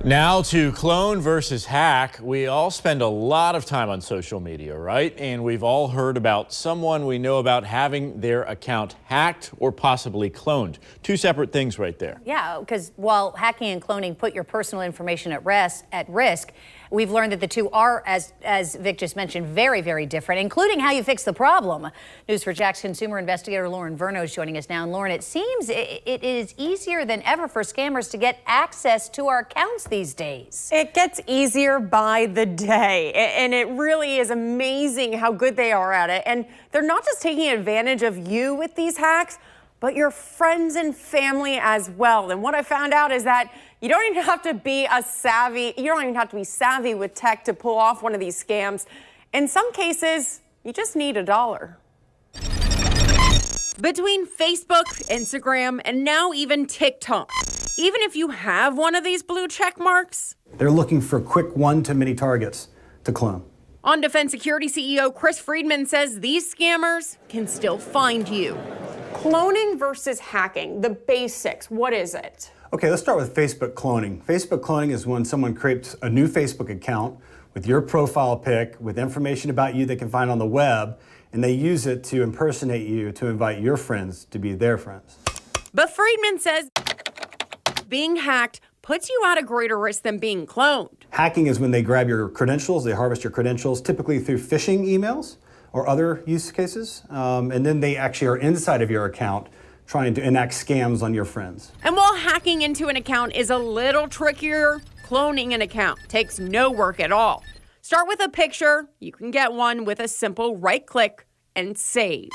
Now to clone versus hack. We all spend a lot of time on social media, right? And we've all heard about someone we know about having their account hacked or possibly cloned. Two separate things right there. Yeah, because while hacking and cloning put your personal information at risk, we've learned that the two are, as Vic just mentioned, very, very different, including how you fix the problem. News4JAX consumer investigator Lauren Verno is joining us now. And Lauren, it seems it is easier than ever for scammers to get access to our accounts these days. It gets easier by the day, and it really is amazing how good they are at it. And they're not just taking advantage of you with these hacks, but your friends and family as well. And what I found out is that you don't even have to be savvy with tech to pull off one of these scams. In some cases, you just need $1. Between Facebook, Instagram, and now even TikTok, even if you have one of these blue check marks, they're looking for quick one-to-many targets to clone. On Defense Security CEO Chris Friedman says these scammers can still find you. Cloning versus hacking, the basics, what is it? Okay, let's start with Facebook cloning. Facebook cloning is when someone creates a new Facebook account with your profile pic, with information about you they can find on the web, and they use it to impersonate you to invite your friends to be their friends. But Friedman says being hacked puts you at a greater risk than being cloned. Hacking is when they grab your credentials, they harvest your credentials, typically through phishing emails or other use cases, and then they actually are inside of your account trying to enact scams on your friends. And while hacking into an account is a little trickier, cloning an account takes no work at all. Start with a picture. You can get one with a simple right click and save.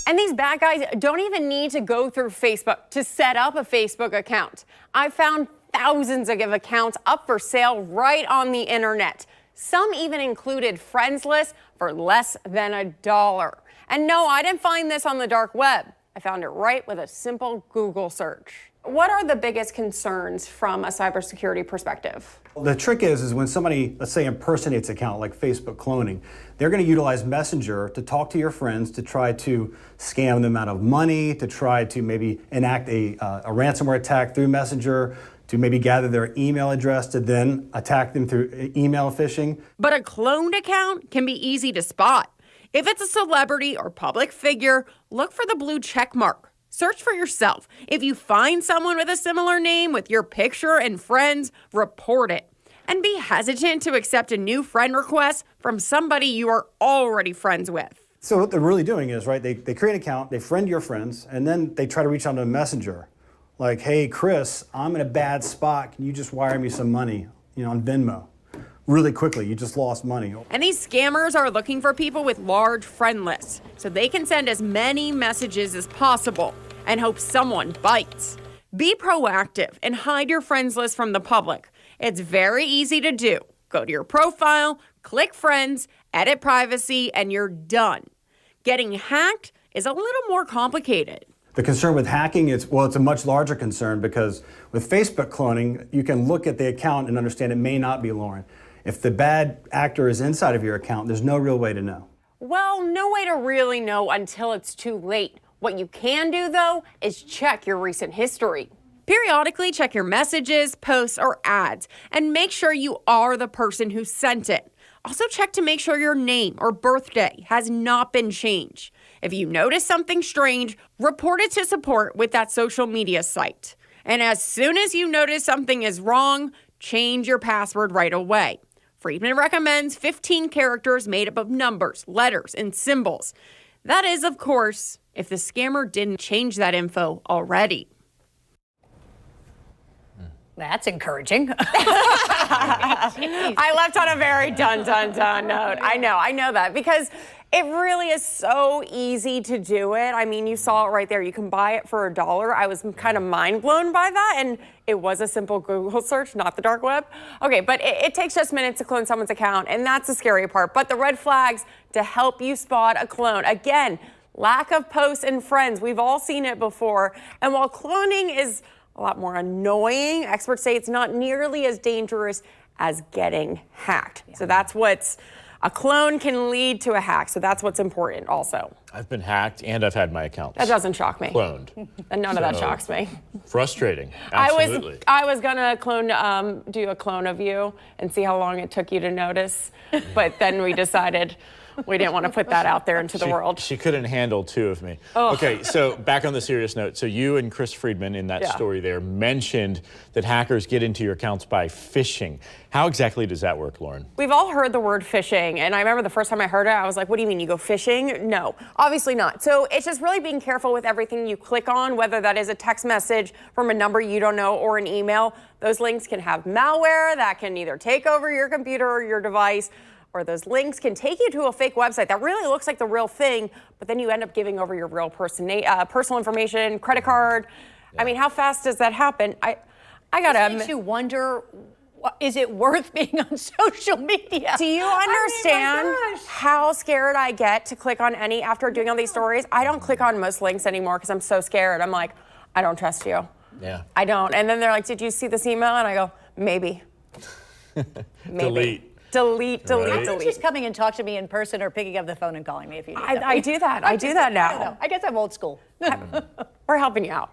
And these bad guys don't even need to go through Facebook to set up a Facebook account. I found thousands of accounts up for sale right on the internet. Some even included friends lists for less than $1. And no, I didn't find this on the dark web. I found it right with a simple Google search. What are the biggest concerns from a cybersecurity perspective? The trick is when somebody, let's say, impersonates an account like Facebook cloning, they're going to utilize Messenger to talk to your friends to try to scam them out of money, to try to maybe enact a ransomware attack through Messenger, to maybe gather their email address to then attack them through email phishing. But a cloned account can be easy to spot. If it's a celebrity or public figure, look for the blue check mark. Search for yourself. If you find someone with a similar name with your picture and friends, report it. And be hesitant to accept a new friend request from somebody you are already friends with. So what they're really doing is, right, they create an account, they friend your friends, and then they try to reach out to a messenger. Like, hey, Chris, I'm in a bad spot. Can you just wire me some money, on Venmo? Really quickly, you just lost money. And these scammers are looking for people with large friend lists, so they can send as many messages as possible and hope someone bites. Be proactive and hide your friends list from the public. It's very easy to do. Go to your profile, click friends, edit privacy, and you're done. Getting hacked is a little more complicated. The concern with hacking it's a much larger concern because with Facebook cloning, you can look at the account and understand it may not be Lauren. If the bad actor is inside of your account, there's no real way to know. Well, no way to really know until it's too late. What you can do, though, is check your recent history. Periodically check your messages, posts, or ads, and make sure you are the person who sent it. Also check to make sure your name or birthday has not been changed. If you notice something strange, report it to support with that social media site. And as soon as you notice something is wrong, change your password right away. Friedman recommends 15 characters made up of numbers, letters, and symbols. That is, of course, if the scammer didn't change that info already. That's encouraging. I left on a very dun note. I know that because it really is so easy to do it. I mean, you saw it right there. You can buy it for $1. I was kind of mind blown by that. And it was a simple Google search, not the dark web. Okay, but it takes just minutes to clone someone's account. And that's the scary part. But the red flags to help you spot a clone. Again, lack of posts and friends. We've all seen it before. And while cloning is a lot more annoying, experts say it's not nearly as dangerous as getting hacked. Yeah. So that's what's A clone can lead to a hack, so that's what's important also. I've been hacked and I've had my accounts That doesn't shock me. cloned. And none of that So, shocks me. Frustrating. Absolutely. I was gonna do a clone of you and see how long it took you to notice, but then we decided we didn't want to put that out there into the world. She couldn't handle two of me. Oh. Okay, so back on the serious note. So you and Chris Friedman in that Yeah. story there mentioned that hackers get into your accounts by phishing. How exactly does that work, Lauren? We've all heard the word phishing, and I remember the first time I heard it, I was like, what do you mean, you go fishing? No, obviously not. So it's just really being careful with everything you click on, whether that is a text message from a number you don't know or an email. Those links can have malware that can either take over your computer or your device, or those links can take you to a fake website that really looks like the real thing, but then you end up giving over your real personal information, credit card. Yeah. I mean, how fast does that happen? I gotta It makes you wonder, is it worth being on social media? Do you understand how scared I get to click on any after doing all these stories? I don't click on most links anymore because I'm so scared. I'm like, I don't trust you. Yeah. I don't. And then they're like, did you see this email? And I go, maybe. Delete. Delete, Right. delete. Just coming and talk to me in person or picking up the phone and calling me if you need something. I do that. I do that I don't know. now. I guess I'm old school. We're helping you out.